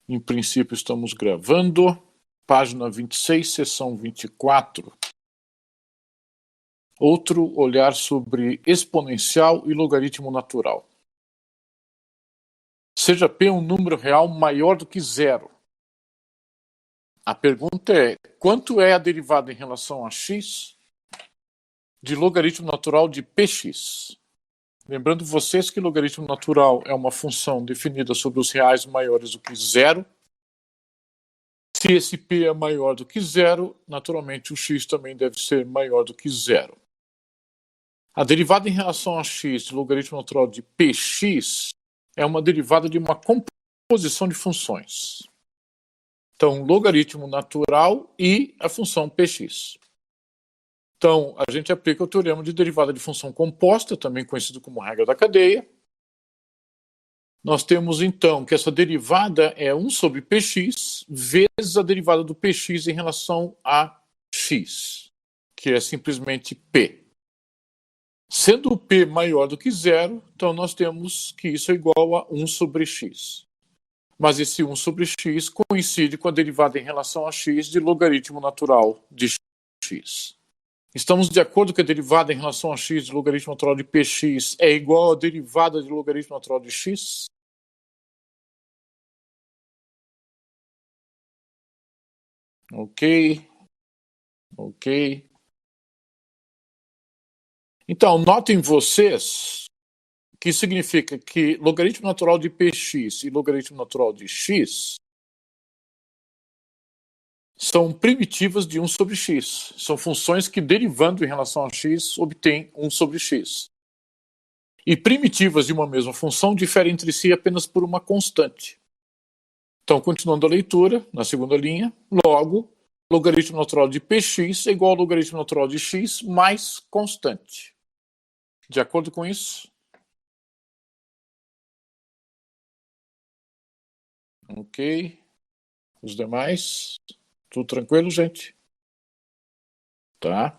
Em princípio, estamos gravando. Página 26, seção 24. Outro olhar sobre exponencial e logaritmo natural. Seja P um número real maior do que zero. A pergunta é: quanto é a derivada em relação a x de logaritmo natural de px? Lembrando vocês que logaritmo natural é uma função definida sobre os reais maiores do que zero. Se esse p é maior do que zero, naturalmente o x também deve ser maior do que zero. A derivada em relação a x de logaritmo natural de px é uma derivada de uma composição de funções. Então, logaritmo natural e a função px. Então, a gente aplica o teorema de derivada de função composta, também conhecido como regra da cadeia. Nós temos, então, que essa derivada é 1 sobre px vezes a derivada do px em relação a x, que é simplesmente p. Sendo o p maior do que zero, então nós temos que isso é igual a 1 sobre x. Mas esse 1 sobre x coincide com a derivada em relação a x de logaritmo natural de x. Estamos de acordo que a derivada em relação a x de logaritmo natural de px é igual à derivada de logaritmo natural de x? Ok. Então, notem vocês que significa que logaritmo natural de px e logaritmo natural de x são primitivas de 1 sobre x. São funções que, derivando em relação a x, obtêm 1 sobre x. E primitivas de uma mesma função diferem entre si apenas por uma constante. Então, continuando a leitura, na segunda linha, logo, logaritmo natural de px é igual ao logaritmo natural de x mais constante. De acordo com isso? Ok. Os demais? Tudo tranquilo, gente? Tá.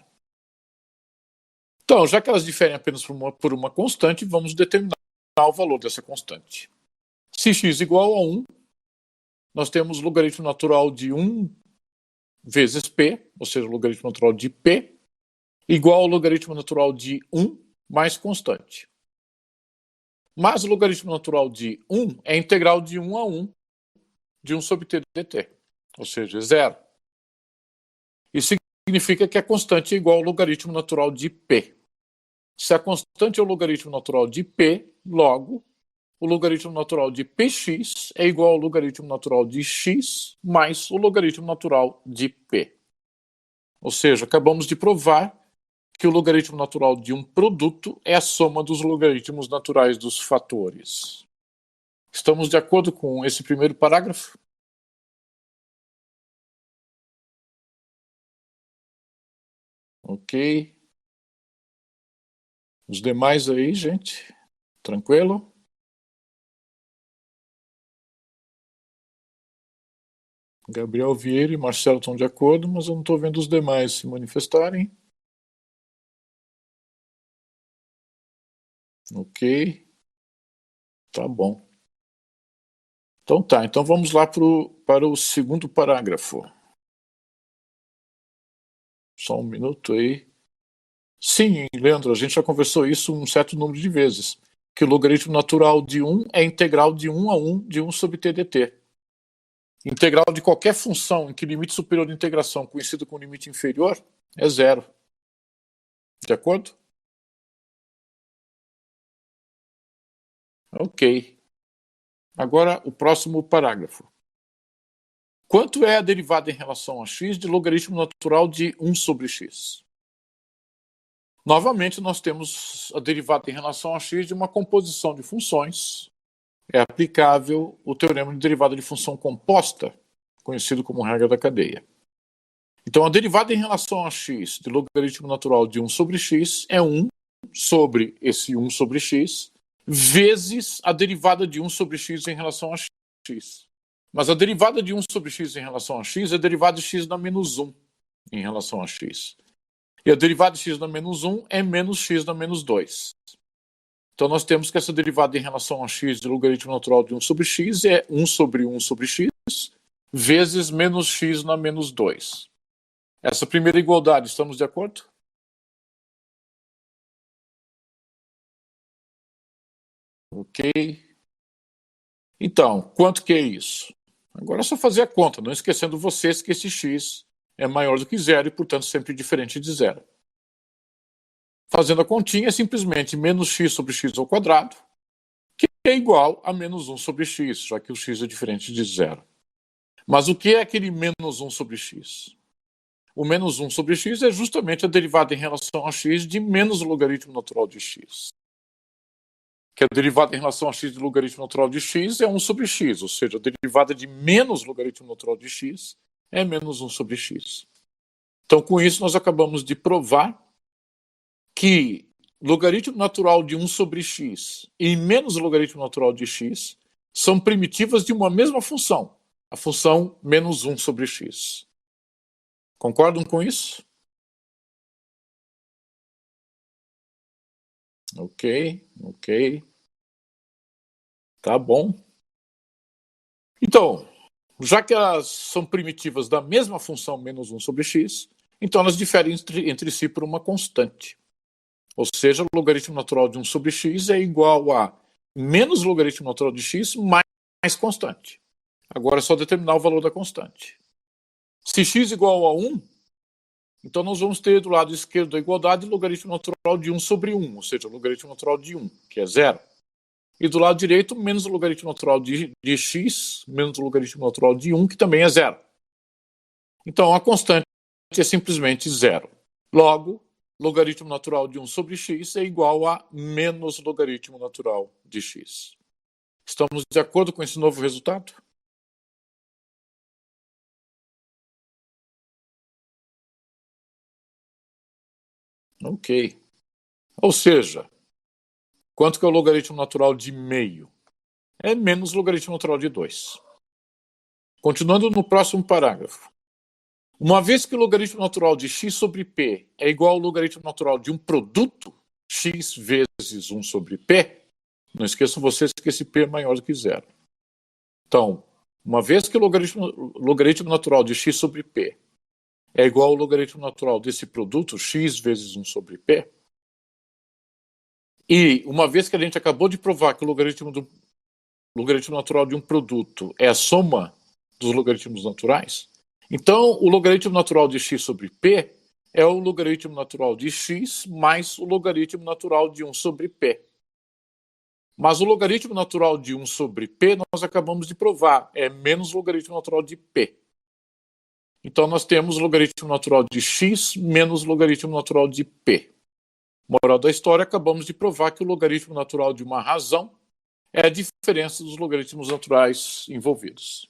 Então, já que elas diferem apenas por uma constante, vamos determinar o valor dessa constante. Se x igual a 1, nós temos logaritmo natural de 1 vezes p, ou seja, o logaritmo natural de p, igual ao logaritmo natural de 1 mais constante. Mas o logaritmo natural de 1 é integral de 1 a 1 de 1 sobre t dt, ou seja, zero. Isso significa que a constante é igual ao logaritmo natural de p. Se a constante é o logaritmo natural de p, logo, o logaritmo natural de px é igual ao logaritmo natural de x mais o logaritmo natural de p. Ou seja, acabamos de provar que o logaritmo natural de um produto é a soma dos logaritmos naturais dos fatores. Estamos de acordo com esse primeiro parágrafo? Ok. Os demais aí, gente? Tranquilo? Gabriel Vieira e Marcelo estão de acordo, mas eu não estou vendo os demais se manifestarem. Ok. Tá bom. Então tá, então vamos lá para o segundo parágrafo. Só um minuto aí. Sim, Leandro, a gente já conversou isso um certo número de vezes, que o logaritmo natural de 1 é integral de 1 a 1 de 1 sobre t dt. Integral de qualquer função em que limite superior de integração coincida com limite inferior é zero. De acordo? Ok. Agora o próximo parágrafo. Quanto é a derivada em relação a x de logaritmo natural de 1 sobre x? Novamente, nós temos a derivada em relação a x de uma composição de funções. É aplicável o teorema de derivada de função composta, conhecido como regra da cadeia. Então, a derivada em relação a x de logaritmo natural de 1 sobre x é 1 sobre esse 1 sobre x, vezes a derivada de 1 sobre x em relação a x. Mas a derivada de 1 sobre x em relação a x é a derivada de x na menos 1 em relação a x. E a derivada de x na menos 1 é menos x na menos 2. Então nós temos que essa derivada em relação a x de logaritmo natural de 1 sobre x é 1 sobre 1 sobre x, vezes menos x na menos 2. Essa primeira igualdade, estamos de acordo? Ok. Então, quanto que é isso? Agora é só fazer a conta, não esquecendo vocês que esse x é maior do que zero e, portanto, sempre diferente de zero. Fazendo a continha, é simplesmente menos x sobre x ao quadrado, que é igual a menos 1 sobre x, já que o x é diferente de zero. Mas o que é aquele menos 1 sobre x? O menos 1 sobre x é justamente a derivada em relação a x de menos o logaritmo natural de x. Que a derivada em relação a x de logaritmo natural de x é 1 sobre x, ou seja, a derivada de menos logaritmo natural de x é menos 1 sobre x. Então, com isso, nós acabamos de provar que logaritmo natural de 1 sobre x e menos logaritmo natural de x são primitivas de uma mesma função, a função menos 1 sobre x. Concordam com isso? Ok. Tá bom. Então, já que elas são primitivas da mesma função menos 1 sobre x, então elas diferem entre si por uma constante. Ou seja, o logaritmo natural de 1 sobre x é igual a menos logaritmo natural de x mais constante. Agora é só determinar o valor da constante. Se x igual a 1, então nós vamos ter do lado esquerdo da igualdade o logaritmo natural de 1 sobre 1, ou seja, o logaritmo natural de 1, que é zero. E do lado direito, menos o logaritmo natural de x, menos o logaritmo natural de 1, que também é zero. Então, a constante é simplesmente zero. Logo, logaritmo natural de 1 sobre x é igual a menos logaritmo natural de x. Estamos de acordo com esse novo resultado? Ok. Ou seja, quanto que é o logaritmo natural de meio? É menos logaritmo natural de 2. Continuando no próximo parágrafo. Uma vez que o logaritmo natural de x sobre p é igual ao logaritmo natural de um produto, x vezes 1 sobre p, não esqueçam vocês que esse p é maior do que zero. Então, uma vez que o logaritmo natural de x sobre p é igual ao logaritmo natural desse produto, x vezes 1 sobre p, e uma vez que a gente acabou de provar que o logaritmo natural de um produto é a soma dos logaritmos naturais, então o logaritmo natural de x sobre p é o logaritmo natural de x mais o logaritmo natural de 1 sobre p. Mas o logaritmo natural de 1 sobre p nós acabamos de provar, é menos o logaritmo natural de p. Então nós temos o logaritmo natural de x menos o logaritmo natural de p. Moral da história, acabamos de provar que o logaritmo natural de uma razão é a diferença dos logaritmos naturais envolvidos.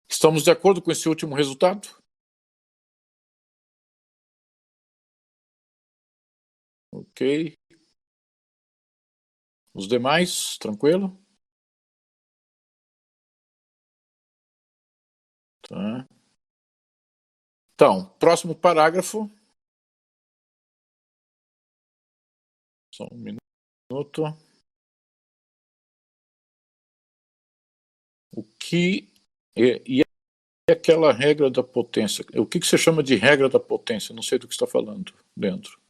Estamos de acordo com esse último resultado? Ok. Os demais, tranquilo? Tá. Então, próximo parágrafo. Só um minuto. O que e aquela regra da potência? O que você chama de regra da potência? Não sei do que está falando dentro.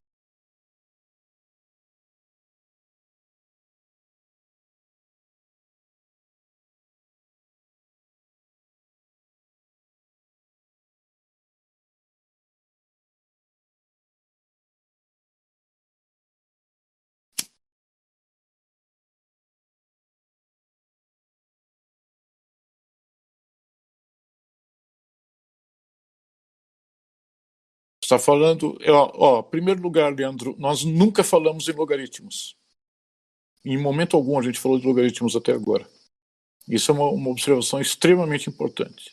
Está falando, em primeiro lugar, Leandro, nós nunca falamos em logaritmos. Em momento algum a gente falou de logaritmos até agora. Isso é uma observação extremamente importante.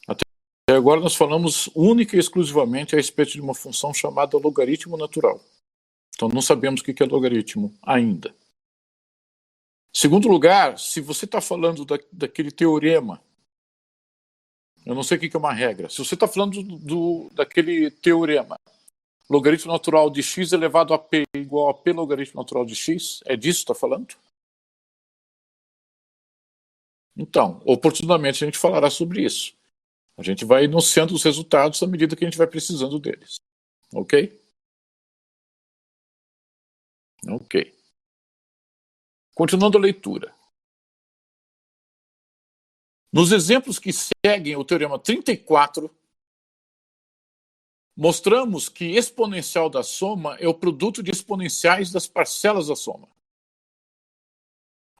Até agora nós falamos única e exclusivamente a respeito de uma função chamada logaritmo natural. Então não sabemos o que é logaritmo ainda. Segundo lugar, se você está falando daquele teorema, eu não sei o que é uma regra, se você está falando daquele teorema, logaritmo natural de x elevado a p igual a p logaritmo natural de x, é disso que está falando? Então, oportunamente a gente falará sobre isso. A gente vai enunciando os resultados à medida que a gente vai precisando deles. Ok? Ok. Continuando a leitura. Nos exemplos que seguem o teorema 34, mostramos que exponencial da soma é o produto de exponenciais das parcelas da soma.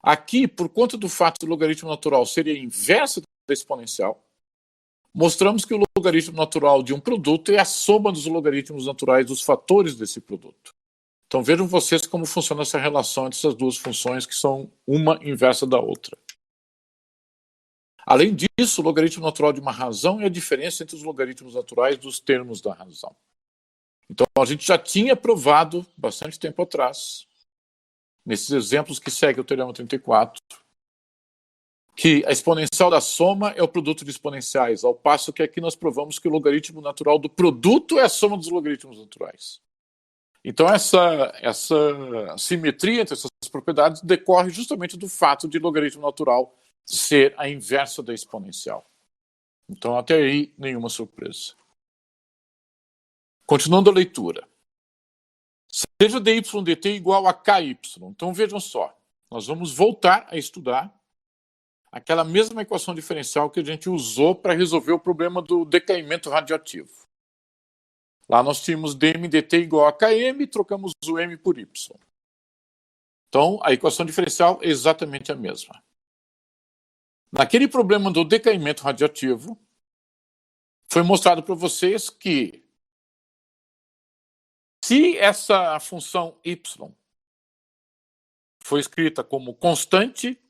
Aqui, por conta do fato do logaritmo natural ser a inversa da exponencial, mostramos que o logaritmo natural de um produto é a soma dos logaritmos naturais dos fatores desse produto. Então vejam vocês como funciona essa relação entre essas duas funções que são uma inversa da outra. Além disso, o logaritmo natural de uma razão é a diferença entre os logaritmos naturais dos termos da razão. Então a gente já tinha provado bastante tempo atrás, nesses exemplos que seguem o teorema 34, que a exponencial da soma é o produto de exponenciais, ao passo que aqui nós provamos que o logaritmo natural do produto é a soma dos logaritmos naturais. Então essa simetria entre essas propriedades decorre justamente do fato de logaritmo natural ser a inversa da exponencial. Então até aí nenhuma surpresa. Continuando a leitura. Seja dy dt igual a ky. Então vejam só, nós vamos voltar a estudar aquela mesma equação diferencial que a gente usou para resolver o problema do decaimento radioativo. Lá nós tínhamos dm dt igual a km e trocamos o m por y. Então a equação diferencial é exatamente a mesma. Naquele problema do decaimento radioativo, foi mostrado para vocês que se essa função y foi escrita como constante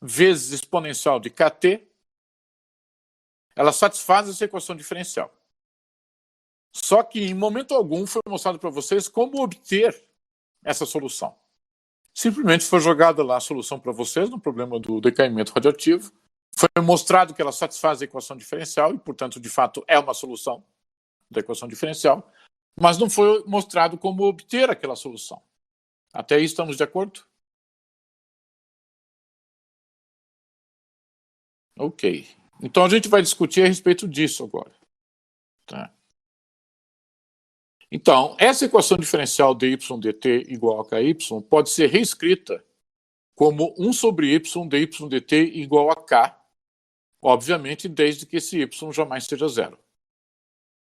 vezes exponencial de kt, ela satisfaz essa equação diferencial. Só que em momento algum foi mostrado para vocês como obter essa solução. Simplesmente foi jogada lá a solução para vocês no problema do decaimento radioativo. Foi mostrado que ela satisfaz a equação diferencial e, portanto, de fato, é uma solução da equação diferencial, mas não foi mostrado como obter aquela solução. Até aí estamos de acordo? Ok. Então a gente vai discutir a respeito disso agora. Tá? Então, essa equação diferencial dy dt igual a ky pode ser reescrita como 1 sobre y dy dt igual a k, obviamente desde que esse y jamais seja zero.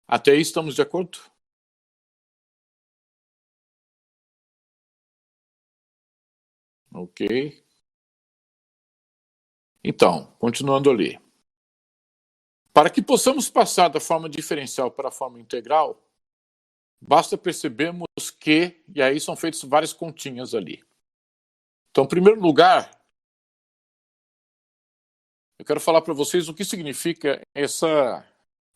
Até aí estamos de acordo? Ok. Então, continuando ali. Para que possamos passar da forma diferencial para a forma integral, basta percebermos que, e aí são feitas várias continhas ali. Então, em primeiro lugar, eu quero falar para vocês o que significa essa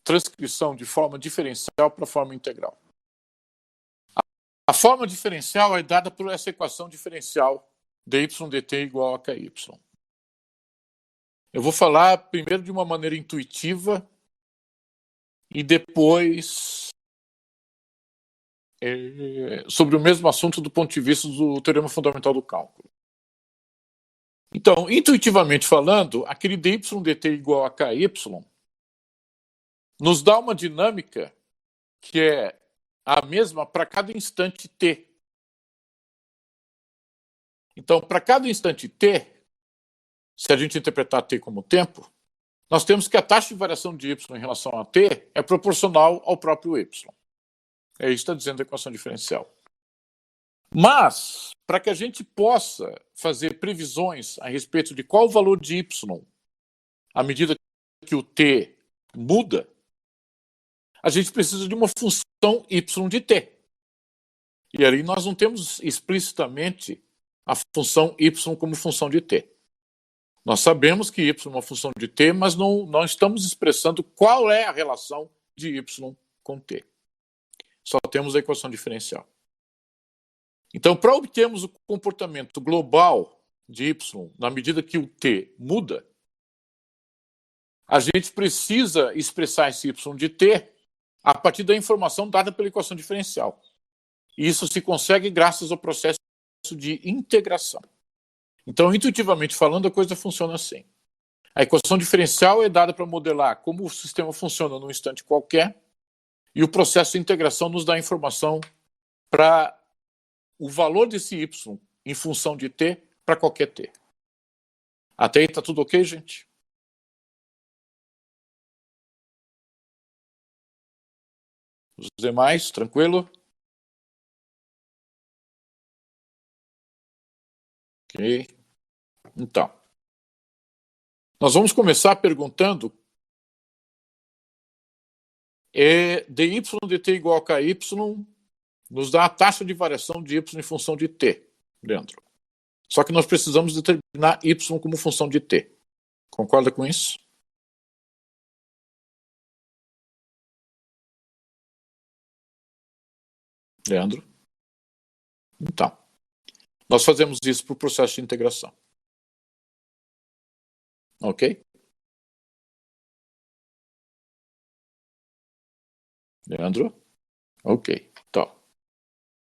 transcrição de forma diferencial para a forma integral. A forma diferencial é dada por essa equação diferencial dy dt igual a ky. Eu vou falar primeiro de uma maneira intuitiva e depois sobre o mesmo assunto do ponto de vista do teorema fundamental do cálculo. Então, intuitivamente falando, aquele dy dt igual a ky nos dá uma dinâmica que é a mesma para cada instante t. Então, para cada instante t, se a gente interpretar t como tempo, nós temos que a taxa de variação de y em relação a t é proporcional ao próprio y. É isso que está dizendo a equação diferencial. Mas, para que a gente possa fazer previsões a respeito de qual o valor de y à medida que o t muda, a gente precisa de uma função y de t. E aí nós não temos explicitamente a função y como função de t. Nós sabemos que y é uma função de t, mas não estamos expressando qual é a relação de y com t. Só temos a equação diferencial. Então, para obtermos o comportamento global de y na medida que o t muda, a gente precisa expressar esse y de t a partir da informação dada pela equação diferencial. E isso se consegue graças ao processo de integração. Então, intuitivamente falando, a coisa funciona assim. A equação diferencial é dada para modelar como o sistema funciona num instante qualquer, e o processo de integração nos dá informação para o valor desse y em função de t para qualquer t. Até aí está tudo ok, gente? Os demais, tranquilo? Ok. Então, nós vamos começar perguntando dy dt igual a ky nos dá a taxa de variação de y em função de t dentro. Só que nós precisamos determinar y como função de t. Concorda com isso? Leandro? Então, nós fazemos isso para o processo de integração. Ok? Leandro? Ok. Então,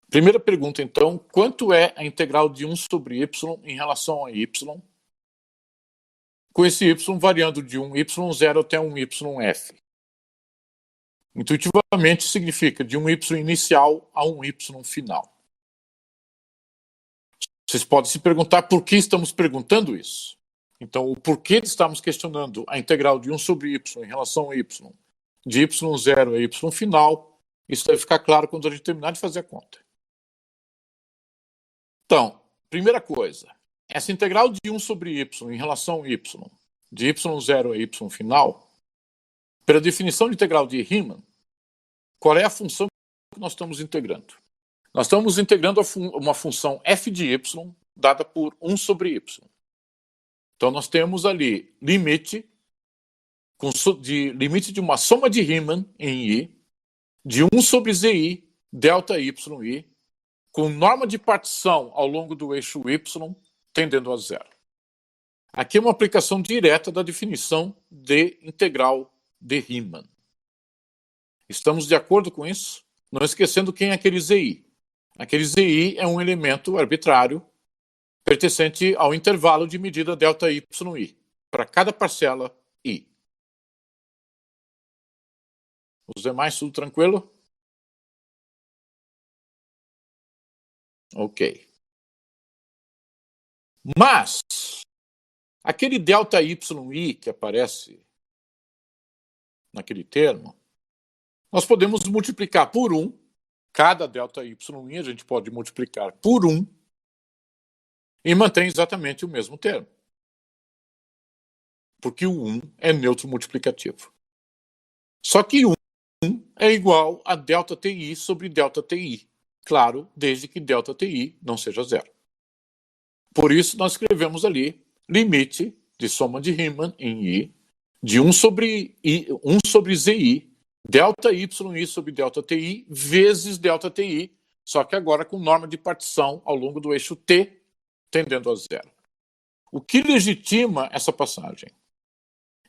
primeira pergunta, então, quanto é a integral de 1 sobre y em relação a y, com esse y variando de um y0 até um yf? Intuitivamente significa de um y inicial a um y final. Vocês podem se perguntar por que estamos perguntando isso. Então, o porquê estamos questionando a integral de 1 sobre y em relação a y, de y0 a y final, isso deve ficar claro quando a gente terminar de fazer a conta. Então, primeira coisa, essa integral de 1 sobre y em relação a y, de y0 a y final, pela definição de integral de Riemann, qual é a função que nós estamos integrando? Nós estamos integrando uma função f de y dada por 1 sobre y. Então, nós temos ali limite de uma soma de Riemann em I, de 1 sobre zi, delta y, com norma de partição ao longo do eixo y, tendendo a zero. Aqui é uma aplicação direta da definição de integral de Riemann. Estamos de acordo com isso? Não esquecendo quem é aquele zi. Aquele zi é um elemento arbitrário pertencente ao intervalo de medida ΔYI, para cada parcela I. Os demais, tudo tranquilo? Ok. Mas, aquele ΔYI que aparece naquele termo, nós podemos multiplicar por 1, cada ΔYI a gente pode multiplicar por 1, e mantém exatamente o mesmo termo. Porque o 1 é neutro multiplicativo. Só que 1 é igual a ΔTI sobre ΔTI. Claro, desde que ΔTI não seja zero. Por isso, nós escrevemos ali limite de soma de Riemann em I de 1 sobre ZI, ΔYI sobre ΔTI vezes ΔTI, só que agora com norma de partição ao longo do eixo T, tendendo a zero. O que legitima essa passagem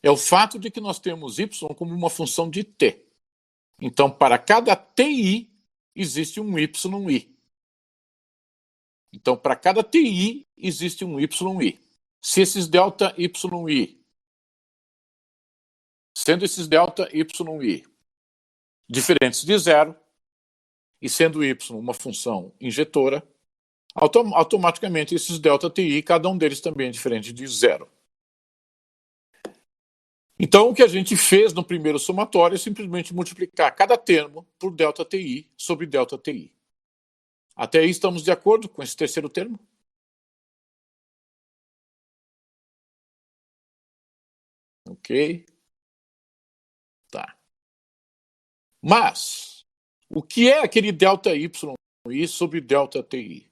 é o fato de que nós temos y como uma função de t. Então, para cada ti, existe um yi. Então, para cada ti, existe um yi. Se esses ΔYI, sendo esses ΔYI diferentes de zero, e sendo y uma função injetora, automaticamente esses ΔTI, cada um deles também é diferente de zero. Então, o que a gente fez no primeiro somatório é simplesmente multiplicar cada termo por ΔTI sobre ΔTI. Até aí estamos de acordo com esse terceiro termo? Ok. Tá. Mas, o que é aquele ΔYI sobre ΔTI?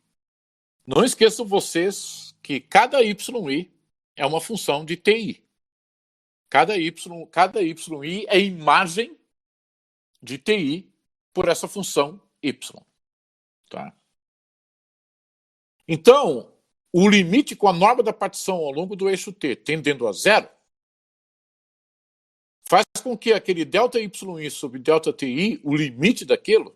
Não esqueçam vocês que cada YI é uma função de TI. Cada YI é imagem de TI por essa função Y. Tá? Então, o limite com a norma da partição ao longo do eixo T tendendo a zero faz com que aquele ΔYI sobre ΔTI, o limite daquilo,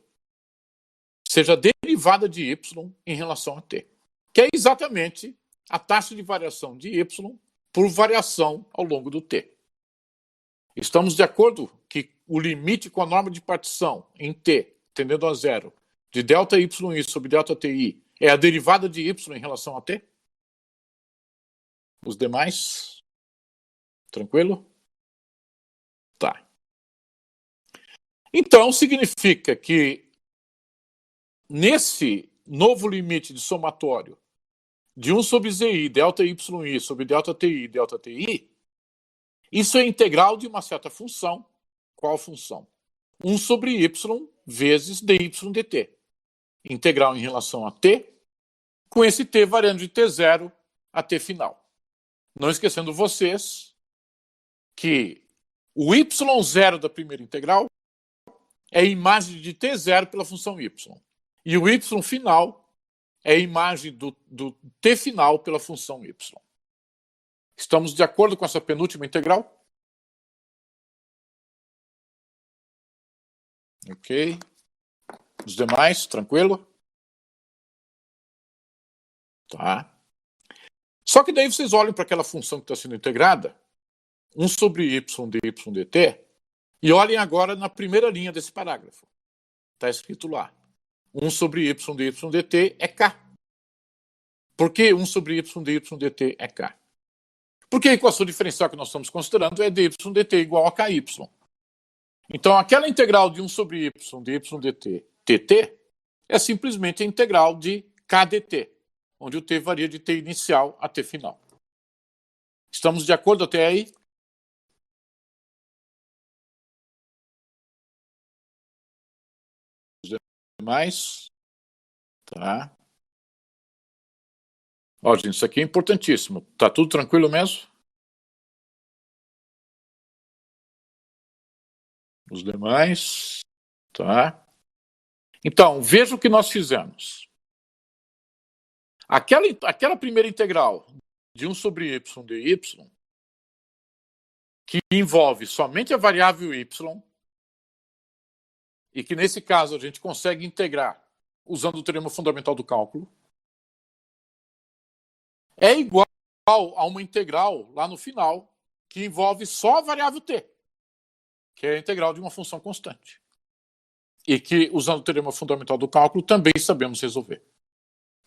seja derivada de Y em relação a T. Que é exatamente a taxa de variação de Y por variação ao longo do t. Estamos de acordo que o limite com a norma de partição em t, tendendo a zero, de ΔY sobre ΔTi é a derivada de y em relação a t? Os demais? Tranquilo? Tá. Então, significa que nesse novo limite de somatório de 1 sobre zi, ΔYi sobre ΔTi, ΔTi, isso é integral de uma certa função. Qual função? 1 sobre y vezes dy dt. Integral em relação a t, com esse t variando de t0 a t final. Não esquecendo vocês que o y0 da primeira integral é a imagem de t0 pela função y. E o y final é a imagem do t final pela função y. Estamos de acordo com essa penúltima integral? Ok. Os demais, tranquilo? Tá. Só que daí vocês olham para aquela função que está sendo integrada, 1 sobre y dy dt, e olhem agora na primeira linha desse parágrafo. Está escrito lá. 1 sobre y dy dt é k. Por que 1 sobre y dy dt é k? Porque a equação diferencial que nós estamos considerando é dy dt igual a ky. Então, aquela integral de 1 sobre y dy dt tt é simplesmente a integral de k dt, onde o t varia de t inicial a t final. Estamos de acordo até aí? Os demais? Tá. Ó, gente, isso aqui é importantíssimo. Tá tudo tranquilo mesmo? Os demais? Tá. Então, veja o que nós fizemos. Aquela primeira integral de 1 sobre y dy, que envolve somente a variável y, e que nesse caso a gente consegue integrar usando o teorema fundamental do cálculo, é igual a uma integral lá no final que envolve só a variável t, que é a integral de uma função constante. E que, usando o teorema fundamental do cálculo, também sabemos resolver.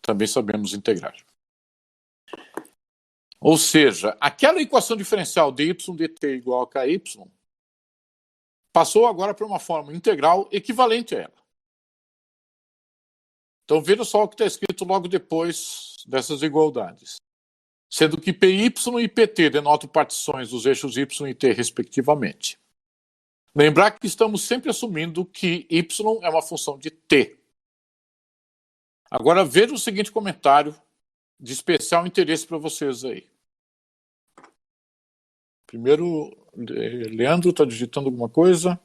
Também sabemos integrar. Ou seja, aquela equação diferencial dy dt igual a ky passou agora para uma forma integral equivalente a ela. Então veja só o que está escrito logo depois dessas igualdades. Sendo que py e pt denotam partições dos eixos y e t, respectivamente. Lembrar que estamos sempre assumindo que y é uma função de t. Agora veja o seguinte comentário de especial interesse para vocês aí. Primeiro, Leandro está digitando alguma coisa.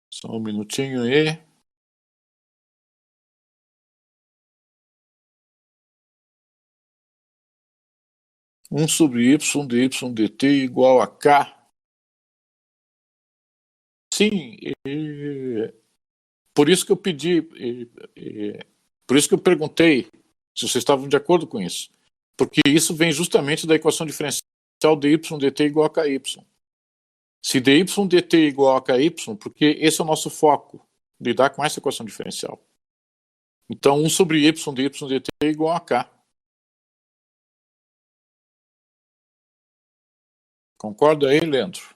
Só um minutinho aí. Um sobre y dy dt igual a k. Sim, por isso que eu pedi, por isso que eu perguntei se vocês estavam de acordo com isso. Porque isso vem justamente da equação diferencial dy dt igual a ky. Se dy dt igual a ky, porque esse é o nosso foco, lidar com essa equação diferencial. Então, 1 sobre y dy dt é igual a k. Concorda aí, Leandro?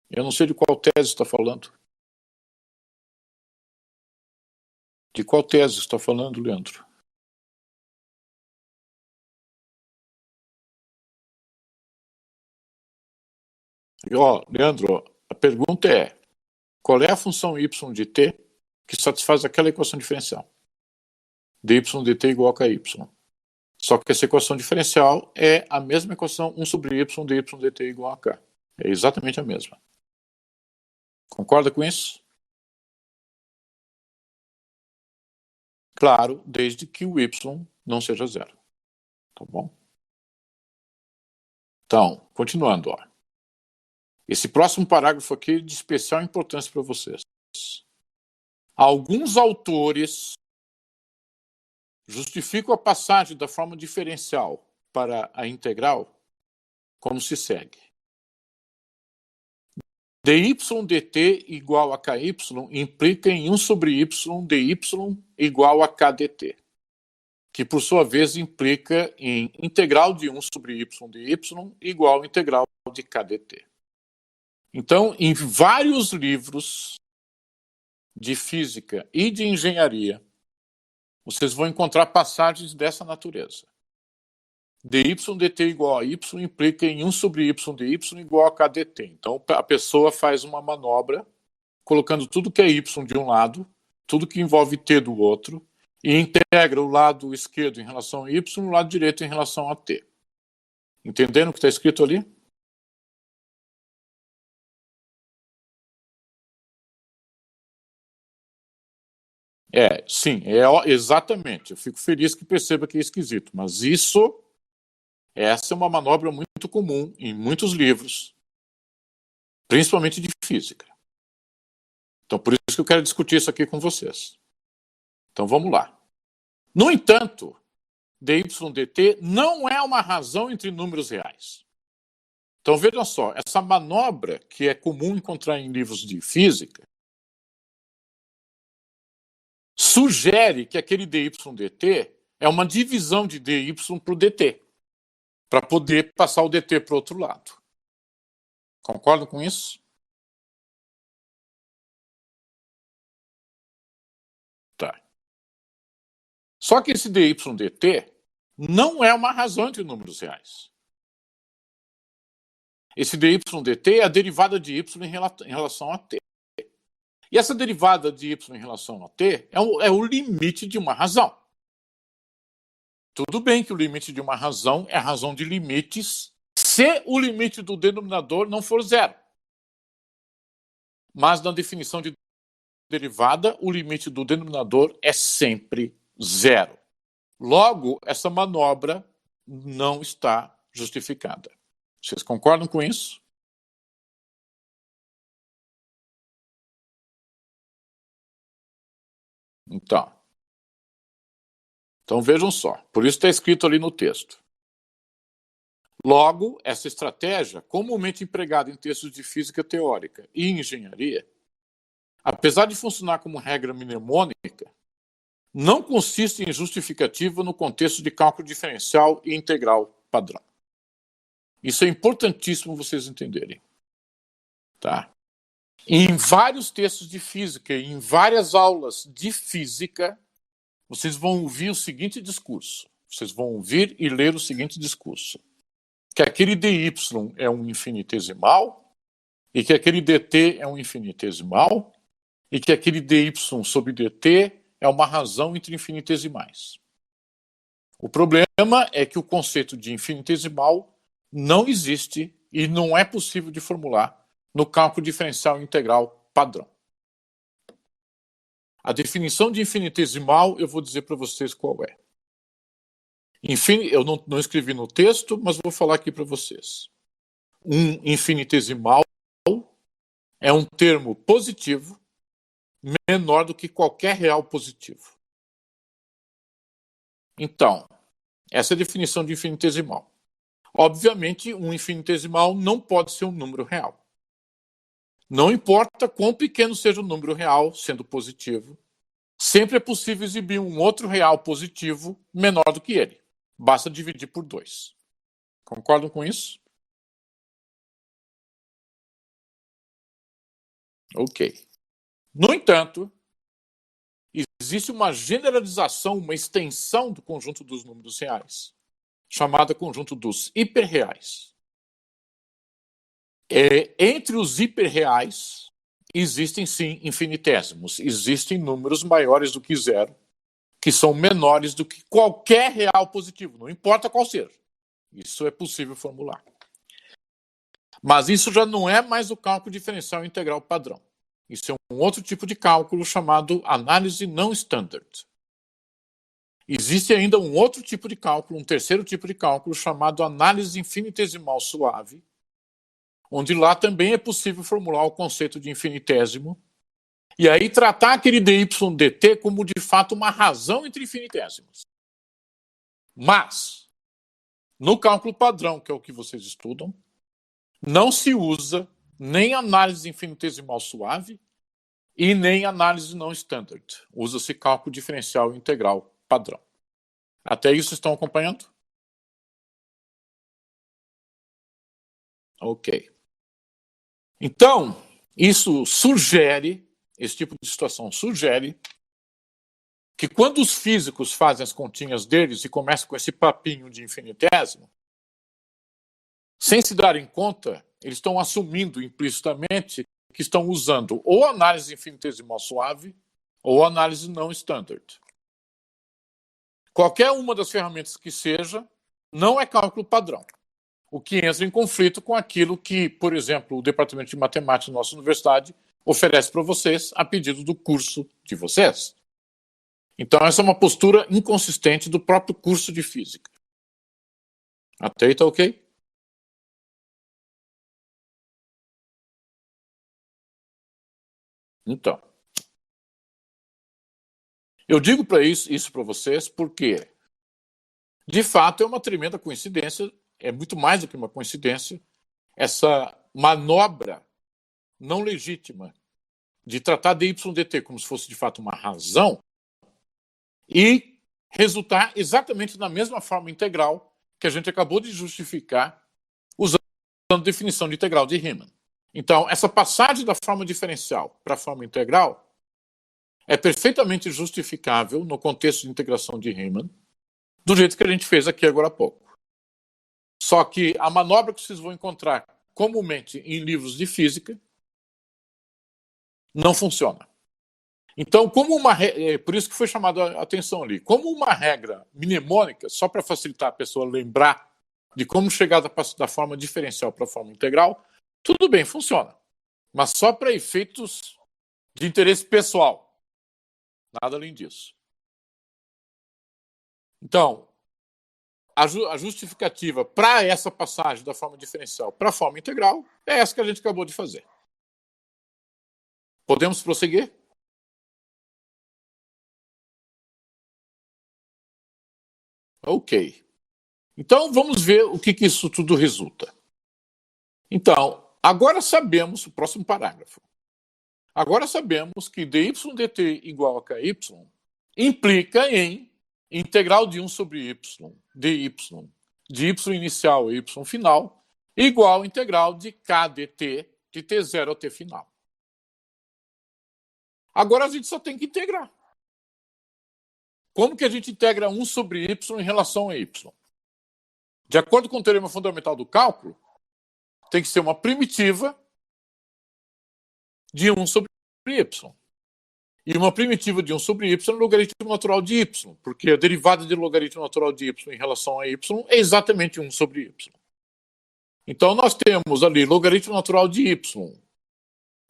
Eu não sei de qual tese está falando. De qual tese está falando, Leandro? E, ó, Leandro, a pergunta é: qual é a função y de t que satisfaz aquela equação diferencial? dy dt igual a ky. Só que essa equação diferencial é a mesma equação 1 sobre y dy dt igual a k. É exatamente a mesma. Concorda com isso? Claro, desde que o y não seja zero. Tá bom? Então, continuando, ó. Esse próximo parágrafo aqui é de especial importância para vocês. Alguns autores justificam a passagem da forma diferencial para a integral como se segue. dy dt igual a ky implica em 1 sobre y dy igual a k dt, que por sua vez implica em integral de 1 sobre y dy igual a integral de k dt. Então, em vários livros de física e de engenharia, vocês vão encontrar passagens dessa natureza. dy dt igual a y implica em 1 sobre y dy igual a k dt. Então, a pessoa faz uma manobra colocando tudo que é y de um lado, tudo que envolve t do outro, e integra o lado esquerdo em relação a y e o lado direito em relação a t. Entenderam o que está escrito ali? Sim, exatamente. Eu fico feliz que perceba que é esquisito, mas essa é uma manobra muito comum em muitos livros, principalmente de física. Então, por isso que eu quero discutir isso aqui com vocês. Então, vamos lá. No entanto, dy dt não é uma razão entre números reais. Então, vejam só, essa manobra que é comum encontrar em livros de física sugere que aquele dy dt é uma divisão de dy para o dt, para poder passar o dt para o outro lado. Concordam com isso? Tá. Só que esse dy dt não é uma razão entre números reais. Esse dy dt é a derivada de y em relação a t. E essa derivada de y em relação a t é o limite de uma razão. Tudo bem que o limite de uma razão é a razão de limites se o limite do denominador não for zero. Mas na definição de derivada, o limite do denominador é sempre zero. Logo, essa manobra não está justificada. Vocês concordam com isso? Então vejam só. Por isso está escrito ali no texto. Logo, essa estratégia, comumente empregada em textos de física teórica e engenharia, apesar de funcionar como regra mnemônica, não consiste em justificativa no contexto de cálculo diferencial e integral padrão. Isso é importantíssimo vocês entenderem. Tá? Em vários textos de física e em várias aulas de física, vocês vão ouvir o seguinte discurso. Vocês vão ouvir e ler o seguinte discurso. Que aquele dy é um infinitesimal, e que aquele dt é um infinitesimal, e que aquele dy sobre dt é uma razão entre infinitesimais. O problema é que o conceito de infinitesimal não existe e não é possível de formular no cálculo diferencial integral padrão. A definição de infinitesimal eu vou dizer para vocês qual é. Eu não escrevi no texto, mas vou falar aqui para vocês. Um infinitesimal é um termo positivo menor do que qualquer real positivo. Então, essa é a definição de infinitesimal. Obviamente, um infinitesimal não pode ser um número real. Não importa quão pequeno seja o número real, sendo positivo, sempre é possível exibir um outro real positivo menor do que ele. Basta dividir por 2. Concordam com isso? Ok. No entanto, existe uma generalização, uma extensão do conjunto dos números reais, chamada conjunto dos hiperreais. Entre os hiperreais, existem sim infinitésimos. Existem números maiores do que zero, que são menores do que qualquer real positivo, não importa qual seja. Isso é possível formular. Mas isso já não é mais o cálculo diferencial integral padrão. Isso é um outro tipo de cálculo chamado análise não standard. Existe ainda um outro tipo de cálculo, um terceiro tipo de cálculo chamado análise infinitesimal suave, onde lá também é possível formular o conceito de infinitésimo, e aí tratar aquele dy dt como de fato uma razão entre infinitésimos. Mas, no cálculo padrão, que é o que vocês estudam, não se usa nem análise infinitesimal suave e nem análise não standard. Usa-se cálculo diferencial integral padrão. Até isso estão acompanhando? Ok. Então, isso sugere, esse tipo de situação sugere, que quando os físicos fazem as continhas deles e começam com esse papinho de infinitésimo, sem se darem conta, eles estão assumindo implicitamente que estão usando ou análise infinitesimal suave ou análise não standard. Qualquer uma das ferramentas que seja, não é cálculo padrão. O que entra em conflito com aquilo que, por exemplo, o Departamento de Matemática da nossa universidade oferece para vocês a pedido do curso de vocês. Então, essa é uma postura inconsistente do próprio curso de Física. Até aí tá ok? Então, eu digo para isso para vocês porque, de fato, é uma tremenda coincidência, é muito mais do que uma coincidência, essa manobra não legítima de tratar dy dt como se fosse de fato uma razão e resultar exatamente na mesma forma integral que a gente acabou de justificar usando a definição de integral de Riemann. Então, essa passagem da forma diferencial para a forma integral é perfeitamente justificável no contexto de integração de Riemann, do jeito que a gente fez aqui agora há pouco. Só que a manobra que vocês vão encontrar comumente em livros de física não funciona. Então, por isso que foi chamada a atenção ali, como uma regra mnemônica, só para facilitar a pessoa lembrar de como chegar da forma diferencial para a forma integral, tudo bem, funciona. Mas só para efeitos de interesse pessoal. Nada além disso. Então, a justificativa para essa passagem da forma diferencial para a forma integral é essa que a gente acabou de fazer. Podemos prosseguir? Ok. Então, vamos ver o que isso tudo resulta. Então, agora sabemos, o próximo parágrafo. Agora sabemos que dy dt igual a ky implica em integral de 1 sobre y, de y inicial a y final, igual a integral de k dt, de t0 a t final. Agora a gente só tem que integrar. Como que a gente integra 1 sobre y em relação a y? De acordo com o teorema fundamental do cálculo, tem que ser uma primitiva de 1 sobre y. E uma primitiva de 1 sobre y é o logaritmo natural de y, porque a derivada de logaritmo natural de y em relação a y é exatamente 1 sobre y. Então, nós temos ali logaritmo natural de y,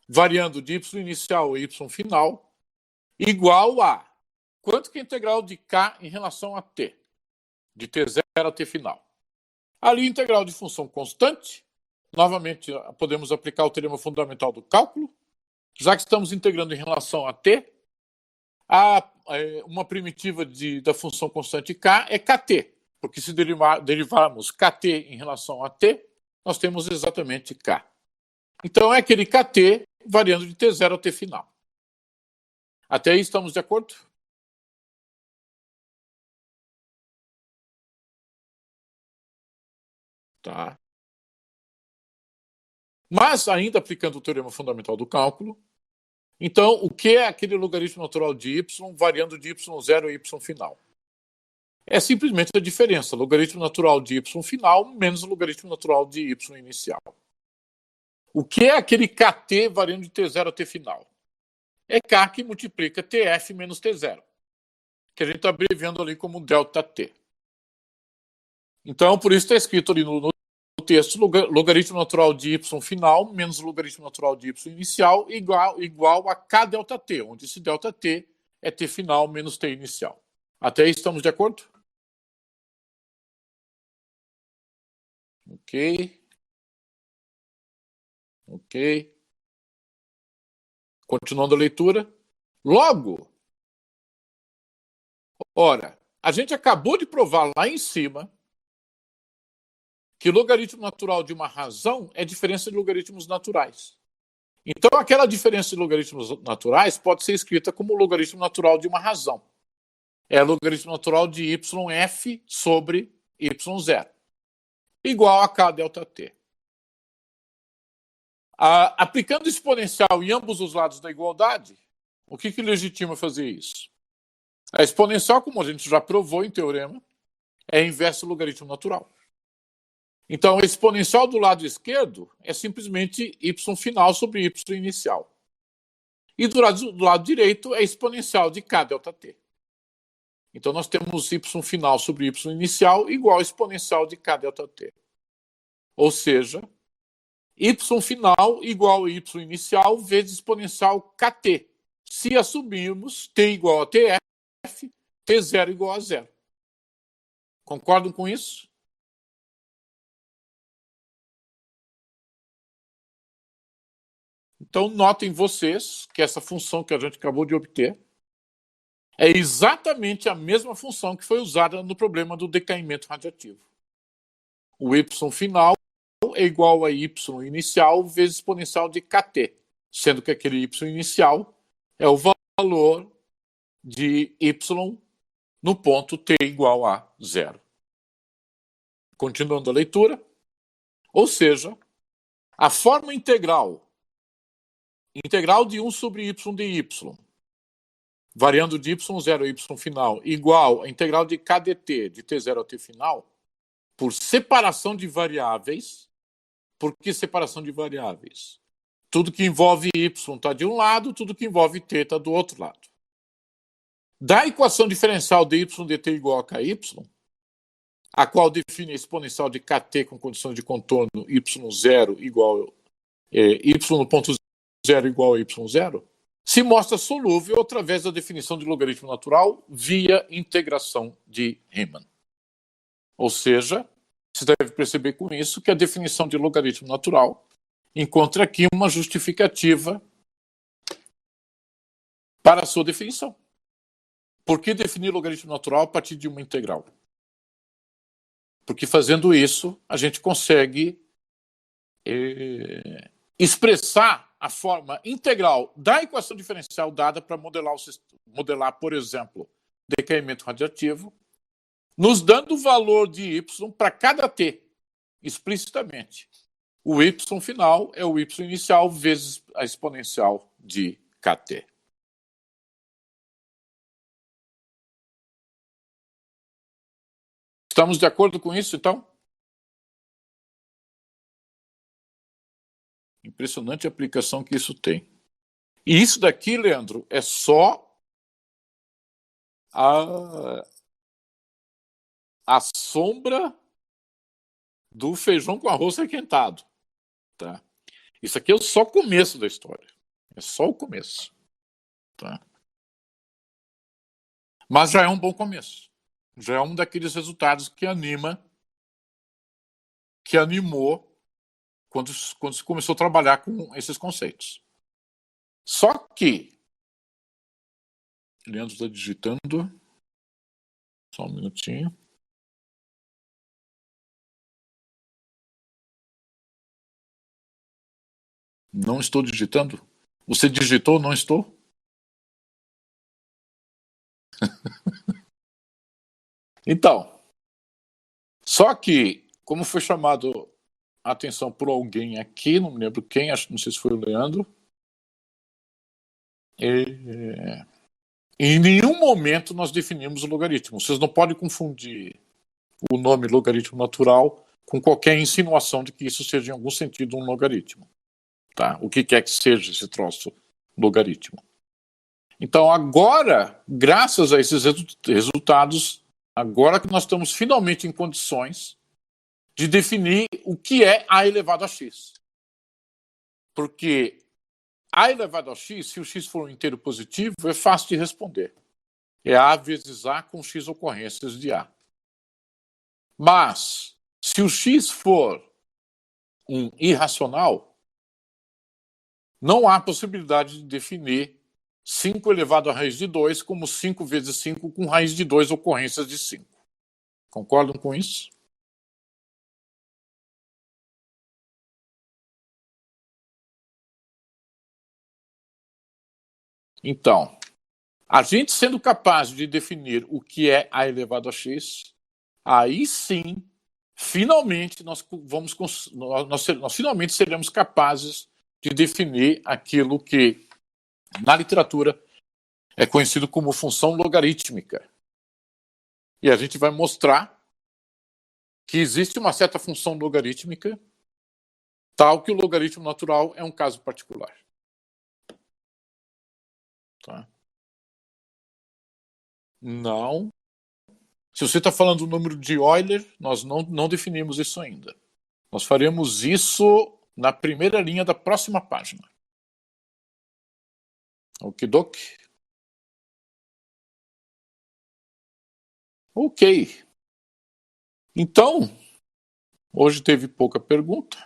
variando de y inicial a y final, igual a quanto que é a integral de k em relação a t, de t0 a t final. Ali, integral de função constante, novamente podemos aplicar o teorema fundamental do cálculo, já que estamos integrando em relação a t, uma primitiva da função constante k é kt, porque se derivarmos kt em relação a t, nós temos exatamente k. Então é aquele kt variando de t0 a t final. Até aí estamos de acordo? Tá. Mas, ainda aplicando o teorema fundamental do cálculo, então, o que é aquele logaritmo natural de y variando de y0 a y final? É simplesmente a diferença, logaritmo natural de y final menos o logaritmo natural de y inicial. O que é aquele kt variando de t0 a t final? É k que multiplica tf menos t0, que a gente está abreviando ali como ΔT. Então, por isso está escrito ali no texto, logaritmo natural de y final menos logaritmo natural de y inicial igual a k ΔT, onde esse ΔT é t final menos t inicial. Até aí estamos de acordo? Ok. Ok? Continuando a leitura. Logo, ora, a gente acabou de provar lá em cima que logaritmo natural de uma razão é diferença de logaritmos naturais. Então, aquela diferença de logaritmos naturais pode ser escrita como logaritmo natural de uma razão. É logaritmo natural de yf sobre y0, igual a k delta t. Aplicando exponencial em ambos os lados da igualdade, o que legitima fazer isso? A exponencial, como a gente já provou em teorema, é inverso do logaritmo natural. Então, a exponencial do lado esquerdo é simplesmente y final sobre y inicial. E do lado direito é exponencial de k delta t. Então, nós temos y final sobre y inicial igual a exponencial de k delta t. Ou seja, y final igual a y inicial vezes exponencial kt. Se assumirmos t igual a tf, t0 igual a zero. Concordam com isso? Então, notem vocês que essa função que a gente acabou de obter é exatamente a mesma função que foi usada no problema do decaimento radiativo. O y final é igual a y inicial vezes exponencial de kt, sendo que aquele y inicial é o valor de y no ponto t igual a zero. Continuando a leitura. Ou seja, a forma integral de 1 sobre y de y, variando de y0 a y final, igual a integral de kdt de t0 a t final, por separação de variáveis. Por que separação de variáveis? Tudo que envolve y está de um lado, tudo que envolve t está do outro lado. Da equação diferencial de y dt igual a ky, a qual define a exponencial de kt com condições de contorno y0 igual y no ponto 0 igual a y0, se mostra solúvel através da definição de logaritmo natural via integração de Riemann. Ou seja, você deve perceber com isso que a definição de logaritmo natural encontra aqui uma justificativa para a sua definição. Por que definir logaritmo natural a partir de uma integral? Porque fazendo isso, a gente consegue expressar a forma integral da equação diferencial dada para modelar, por exemplo, decaimento radiativo, nos dando o valor de y para cada t, explicitamente. O y final é o y inicial vezes a exponencial de kt. Estamos de acordo com isso, então? Impressionante a aplicação que isso tem. E isso daqui, Leandro, é só a sombra do feijão com arroz requentado. Tá? Isso aqui é só o começo da história. É só o começo. Tá? Mas já é um bom começo. Já é um daqueles resultados que animou quando se começou a trabalhar com esses conceitos. Só que, Leandro está digitando, só um minutinho. Não estou digitando? Você digitou, não estou? Então, só que, como foi chamado a atenção por alguém aqui, não me lembro quem, não sei se foi o Leandro, em nenhum momento nós definimos o logaritmo. Vocês não podem confundir o nome logaritmo natural com qualquer insinuação de que isso seja em algum sentido um logaritmo. Tá? O que quer que seja esse troço logaritmo. Então agora, graças a esses resultados, agora que nós estamos finalmente em condições de definir o que é a elevado a x. Porque a elevado a x, se o x for um inteiro positivo, é fácil de responder. É a vezes a com x ocorrências de a. Mas, se o x for um irracional, não há possibilidade de definir 5 elevado à raiz de 2 como 5 vezes 5 com raiz de 2 ocorrências de 5. Concordam com isso? Então, a gente sendo capaz de definir o que é a elevado a x, aí sim, finalmente nós finalmente seremos capazes de definir aquilo que na literatura é conhecido como função logarítmica. E a gente vai mostrar que existe uma certa função logarítmica, tal que o logaritmo natural é um caso particular. Tá? Não. Se você está falando do número de Euler, nós não definimos isso ainda. Nós faremos isso na primeira linha da próxima página. Okidok? Ok. Então, hoje teve pouca pergunta.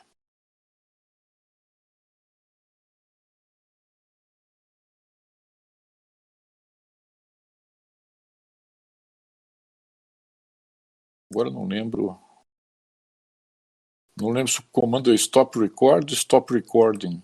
Agora não lembro. Não lembro se o comando é stop record ou stop recording.